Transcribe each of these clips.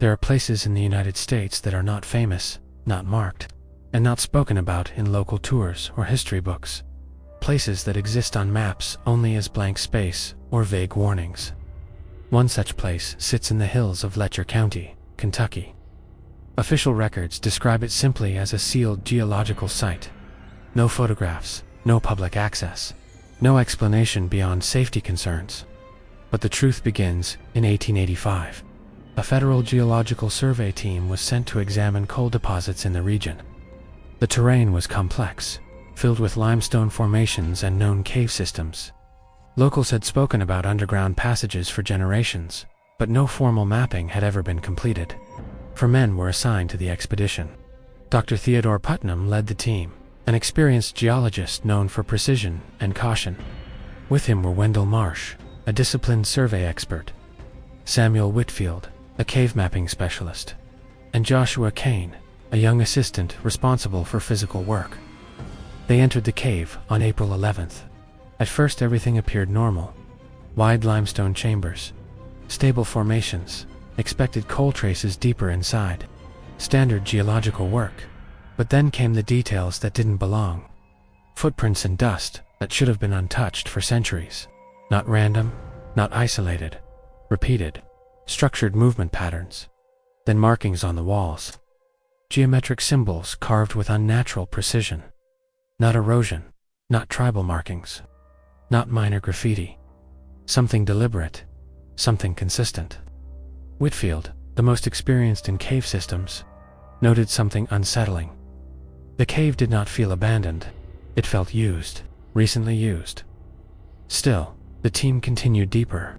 There are places in the United States that are not famous, not marked, and not spoken about in local tours or history books. Places that exist on maps only as blank space or vague warnings. One such place sits in the hills of Letcher County, Kentucky. Official records describe it simply as a sealed geological site. No photographs, no public access, no explanation beyond safety concerns. But the truth begins in 1885. A federal geological survey team was sent to examine coal deposits in the region. The terrain was complex, filled with limestone formations and known cave systems. Locals had spoken about underground passages for generations, but no formal mapping had ever been completed. 4 men were assigned to the expedition. Dr. Theodore Putnam led the team, an experienced geologist known for precision and caution. With him were Wendell Marsh, a disciplined survey expert, Samuel Whitfield, a cave mapping specialist, and Joshua Kane, a young assistant responsible for physical work. They entered the cave on April 11th. At first everything appeared normal. Wide limestone chambers, stable formations, expected coal traces deeper inside. Standard geological work. But then came the details that didn't belong. Footprints and dust that should have been untouched for centuries. Not random, not isolated. Repeated, structured movement patterns. Then markings on the walls. Geometric symbols carved with unnatural precision. Not erosion, not tribal markings, not minor graffiti. Something deliberate, something consistent. Whitfield, the most experienced in cave systems, noted something unsettling. The cave did not feel abandoned. It felt used, recently used. Still, the team continued deeper.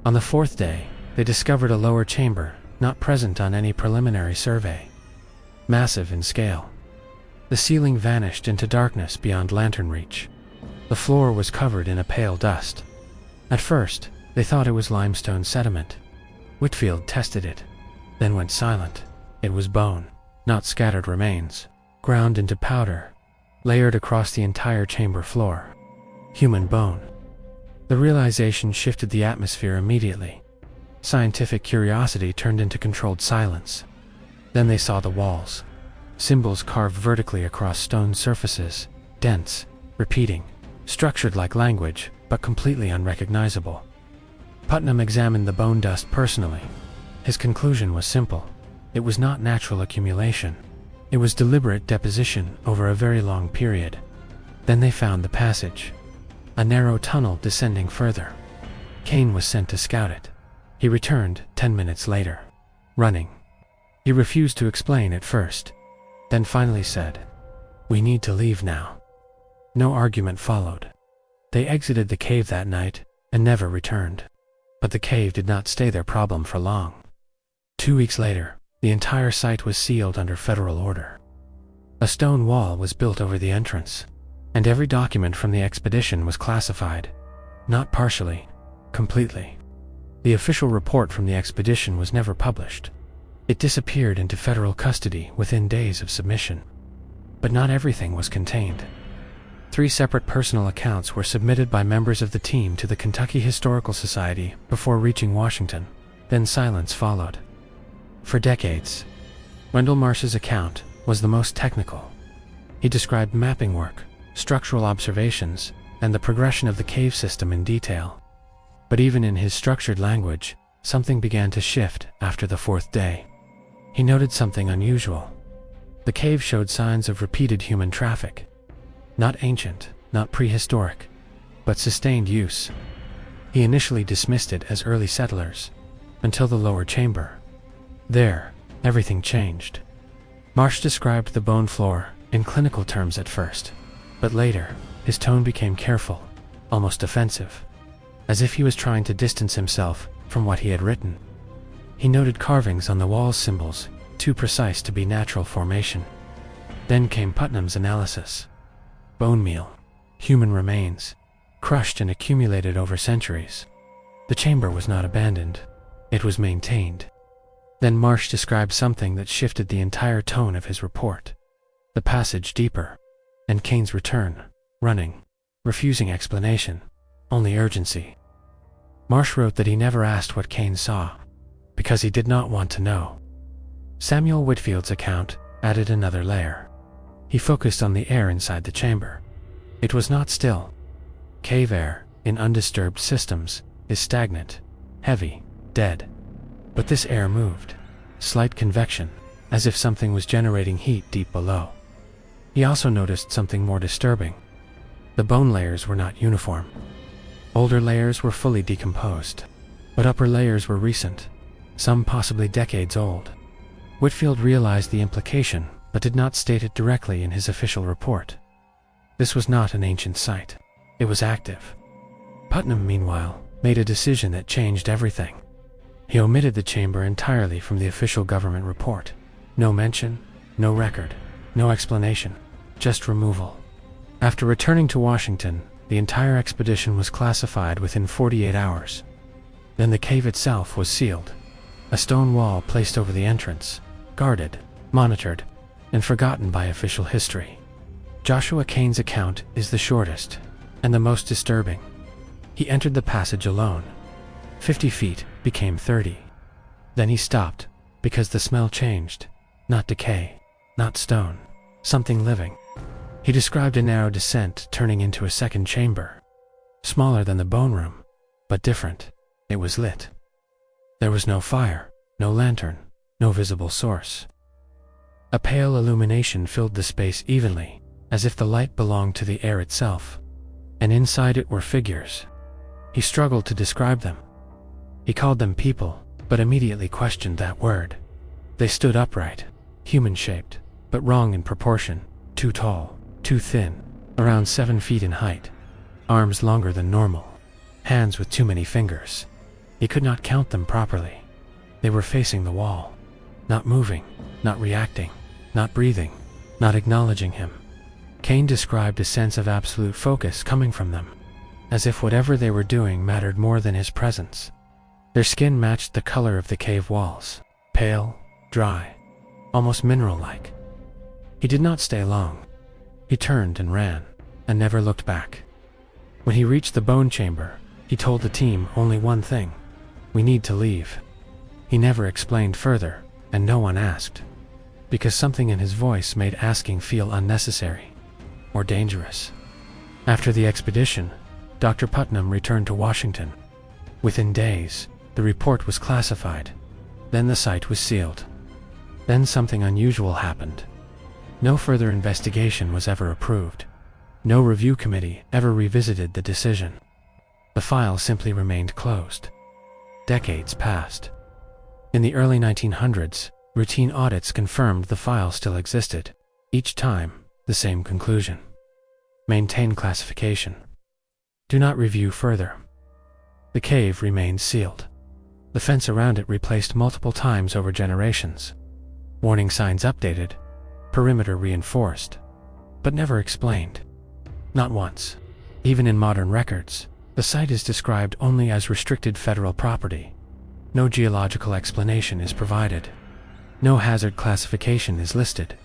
On the 4th day, they discovered a lower chamber, not present on any preliminary survey. Massive in scale. The ceiling vanished into darkness beyond lantern reach. The floor was covered in a pale dust. At first, they thought it was limestone sediment. Whitfield tested it, then went silent. It was bone, not scattered remains, ground into powder, layered across the entire chamber floor. Human bone. The realization shifted the atmosphere immediately. Scientific curiosity turned into controlled silence. Then they saw the walls. Symbols carved vertically across stone surfaces, dense, repeating, structured like language, but completely unrecognizable. Putnam examined the bone dust personally. His conclusion was simple. It was not natural accumulation. It was deliberate deposition over a very long period. Then they found the passage. A narrow tunnel descending further. Kane was sent to scout it. He returned 10 minutes later, running. He refused to explain at first, then finally said, "We need to leave now." No argument followed. They exited the cave that night and never returned. But the cave did not stay their problem for long. 2 weeks later, the entire site was sealed under federal order. A stone wall was built over the entrance, and every document from the expedition was classified. Not partially, completely. The official report from the expedition was never published. It disappeared into federal custody within days of submission. But not everything was contained. 3 separate personal accounts were submitted by members of the team to the Kentucky Historical Society before reaching Washington. Then silence followed. For decades, Wendell Marsh's account was the most technical. He described mapping work, structural observations, and the progression of the cave system in detail. But even in his structured language, something began to shift after the 4th day. He noted something unusual. The cave showed signs of repeated human traffic. Not ancient, not prehistoric, but sustained use. He initially dismissed it as early settlers, until the lower chamber. There, everything changed. Marsh described the bone floor in clinical terms at first, but later, his tone became careful, almost offensive, as if he was trying to distance himself from what he had written. He noted carvings on the wall symbols, too precise to be natural formation. Then came Putnam's analysis. Bone meal, human remains, crushed and accumulated over centuries. The chamber was not abandoned, it was maintained. Then Marsh described something that shifted the entire tone of his report. The passage deeper, and Kane's return, running, refusing explanation, only urgency. Marsh wrote that he never asked what Kane saw. because he did not want to know. Samuel Whitfield's account added another layer. He focused on the air inside the chamber. It was not still. Cave air, in undisturbed systems, is stagnant, heavy, dead. But this air moved. Slight convection, as if something was generating heat deep below. He also noticed something more disturbing. The bone layers were not uniform. Older layers were fully decomposed, but upper layers were recent, some possibly decades old. Whitfield realized the implication, but did not state it directly in his official report. This was not an ancient site. It was active. Putnam, meanwhile, made a decision that changed everything. He omitted the chamber entirely from the official government report. No mention, no record, no explanation, just removal. After returning to Washington, the entire expedition was classified within 48 hours. Then the cave itself was sealed. A stone wall placed over the entrance, guarded, monitored, and forgotten by official history. Joshua Kane's account is the shortest and the most disturbing. He entered the passage alone. 50 feet became 30. Then he stopped, because the smell changed. Not decay, not stone, something living. He described a narrow descent turning into a second chamber. Smaller than the bone room, but different. It was lit. There was no fire, no lantern, no visible source. A pale illumination filled the space evenly, as if the light belonged to the air itself. And inside it were figures. He struggled to describe them. He called them people, but immediately questioned that word. They stood upright, human-shaped, but wrong in proportion, too tall, too thin, around 7 feet in height, arms longer than normal, hands with too many fingers. He could not count them properly. They were facing the wall, not moving, not reacting, not breathing, not acknowledging him. Kane described a sense of absolute focus coming from them, as if whatever they were doing mattered more than his presence. Their skin matched the color of the cave walls, pale, dry, almost mineral-like. He did not stay long. He turned and ran, and never looked back. When he reached the bone chamber, he told the team only one thing: "We need to leave." He never explained further, and no one asked, because something in his voice made asking feel unnecessary or dangerous. After the expedition, Dr. Putnam returned to Washington. Within days, the report was classified. Then the site was sealed. Then something unusual happened. No further investigation was ever approved. No review committee ever revisited the decision. The file simply remained closed. Decades passed. In the early 1900s, routine audits confirmed the file still existed. Each time, the same conclusion: maintain classification. Do not review further. The cave remained sealed. The fence around it replaced multiple times over generations. Warning signs updated, perimeter reinforced, but never explained. Not once. Even in modern records, the site is described only as restricted federal property. No geological explanation is provided. No hazard classification is listed.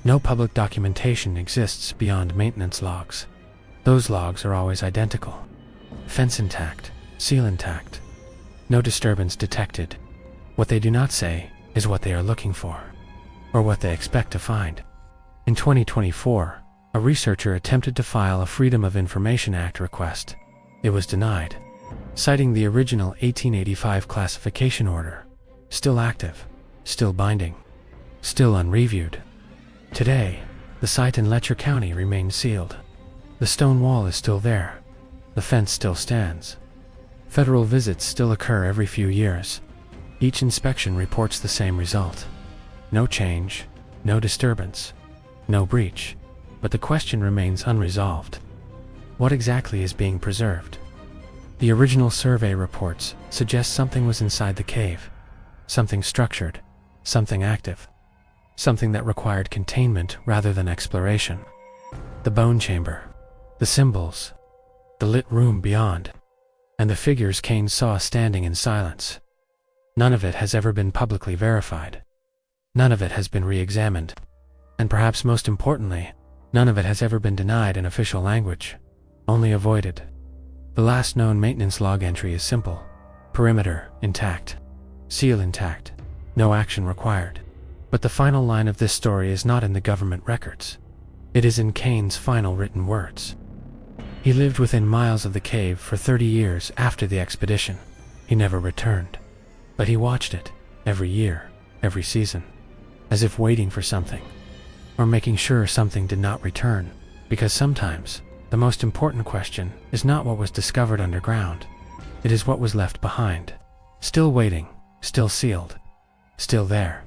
No public documentation exists beyond maintenance logs. Those logs are always identical. Fence intact, seal intact. No disturbance detected. What they do not say is what they are looking for, or what they expect to find. In 2024, a researcher attempted to file a Freedom of Information Act request. It was denied, citing the original 1885 classification order, still active, still binding, still unreviewed. Today, the site in Letcher County remains sealed. The stone wall is still there. The fence still stands. Federal visits still occur every few years. Each inspection reports the same result. No change, no disturbance, no breach, but the question remains unresolved. What exactly is being preserved? The original survey reports suggest something was inside the cave, something structured, something active, something that required containment rather than exploration. The bone chamber, the symbols, the lit room beyond, and the figures Kane saw standing in silence. None of it has ever been publicly verified. None of it has been re-examined. And perhaps most importantly, none of it has ever been denied in official language, only avoided. The last known maintenance log entry is simple: perimeter intact, seal intact, no action required. But the final line of this story is not in the government records. It is in Kane's final written words. He lived within miles of the cave for 30 years after the expedition. He never returned. But he watched it, every year, every season, as if waiting for something, or making sure something did not return, because sometimes the most important question is not what was discovered underground. It is what was left behind, still waiting, still sealed, still there.